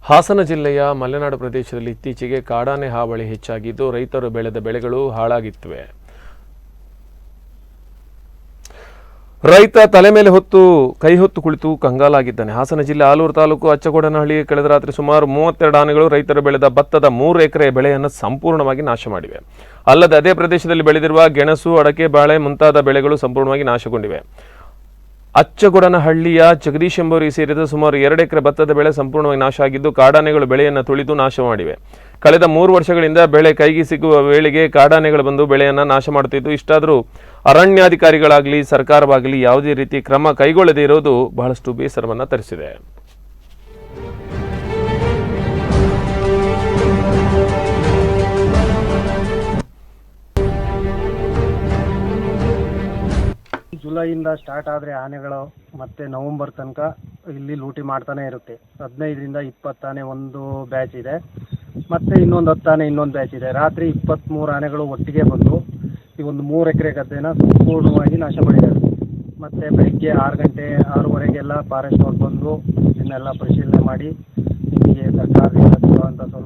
ಹಾಸನ ಜಿಲ್ಲೆಯ ಮಲೆನಾಡು ಪ್ರದೇಶದಲ್ಲಿ ಇತ್ತೀಚೆಗೆ ಕಾಡಾನೆ ಹಾವಳಿ ಹೆಚ್ಚಾಗಿದ್ದು ರೈತರು ಬೆಳೆದ ಬೆಳೆಗಳು ಹಾಳಾಗಿವೆ. ರೈತ ತಲೆ ಮೇಲೆ ಕೈ ಹೊತ್ತು ಕುಳಿತು ಕಂಗಾಲಾಗಿದ್ದಾನೆ. ಹಾಸನ ಜಿಲ್ಲೆ ಆಲೂರು ತಾಲೂಕು ಅಚ್ಚಗೋಡನಹಳ್ಳಿ ಕಳೆದ ರಾತ್ರಿ ಸುಮಾರು 32 ಆನೆಗಳು ರೈತರು ಬೆಳೆದ ಭತ್ತದ 3 ಎಕರೆ ಬೆಳೆಯನ್ನು ಸಂಪೂರ್ಣವಾಗಿ ನಾಶ ಮಾಡಿವೆ. ಅಲ್ಲದೆ ಅದೇ ಪ್ರದೇಶದಲ್ಲಿ ಬೆಳೆದಿರುವ ಗೆಣಸು, ಅಡಕೆ, ಬಾಳೆ ಮುಂತಾದ ಬೆಳೆಗಳು ಸಂಪೂರ್ಣವಾಗಿ ನಾಶಗೊಂಡಿವೆ. ಅಚ್ಚಗೊಡನಹಳ್ಳಿಯ ಜಗದೀಶ್ ಎಂಬುವರಿಗೆ ಸೇರಿದ ಸುಮಾರು 2 ಎಕರೆ ಭತ್ತದ ಬೆಳೆ ಸಂಪೂರ್ಣವಾಗಿ ನಾಶ ಆಗಿದ್ದು ಕಾಡಾನೆಗಳು ಬೆಳೆಯನ್ನು ತುಳಿದು ನಾಶ ಮಾಡಿವೆ. ಕಳೆದ 3 ವರ್ಷಗಳಿಂದ ಬೆಳೆ ಕೈಗೆ ಸಿಗುವ ವೇಳೆಗೆ ಕಾಡಾನೆಗಳು ಬಂದು ಬೆಳೆಯನ್ನು ನಾಶ ಮಾಡುತ್ತಿದ್ದು, ಇಷ್ಟಾದರೂ ಅರಣ್ಯಾಧಿಕಾರಿಗಳಾಗಲಿ ಸರ್ಕಾರವಾಗಲಿ ಯಾವುದೇ ರೀತಿ ಕ್ರಮ ಕೈಗೊಳ್ಳದೇ ಇರೋದು ಬಹಳಷ್ಟು ಬೇಸರವನ್ನು ತರಿಸಿದೆ. ಜುಲೈಯಿಂದ ಸ್ಟಾರ್ಟ್ ಆದರೆ ಆನೆಗಳು ಮತ್ತೆ ನವಂಬರ್ ತನಕ ಇಲ್ಲಿ ಲೂಟಿ ಮಾಡ್ತಾನೆ ಇರುತ್ತೆ. 15ರಿಂದ 20 ಆನೆ ಒಂದು ಬ್ಯಾಚ್ ಇದೆ, ಮತ್ತೆ ಇನ್ನೊಂದು 10 ಆನೆ ಇನ್ನೊಂದು ಬ್ಯಾಚ್ ಇದೆ. ರಾತ್ರಿ 23 ಆನೆಗಳು ಒಟ್ಟಿಗೆ ಬಂದು ಈ ಒಂದು 3 ಎಕರೆ ಗದ್ದೆನ ಸಂಪೂರ್ಣವಾಗಿ ನಾಶ ಮಾಡಿದ್ದಾರೆ. ಮತ್ತೆ ಬೆಳಿಗ್ಗೆ 6 ಗಂಟೆ 6:30ಗೆಲ್ಲ ಫಾರೆಸ್ಟ್ ಅವ್ರು ಬಂದು ಇದನ್ನೆಲ್ಲ ಪರಿಶೀಲನೆ ಮಾಡಿ ನಿಮಗೆ ಸರ್ಕಾರದಿಂದ ಸಿಗುವಂಥ ಸೌಲಭ್ಯ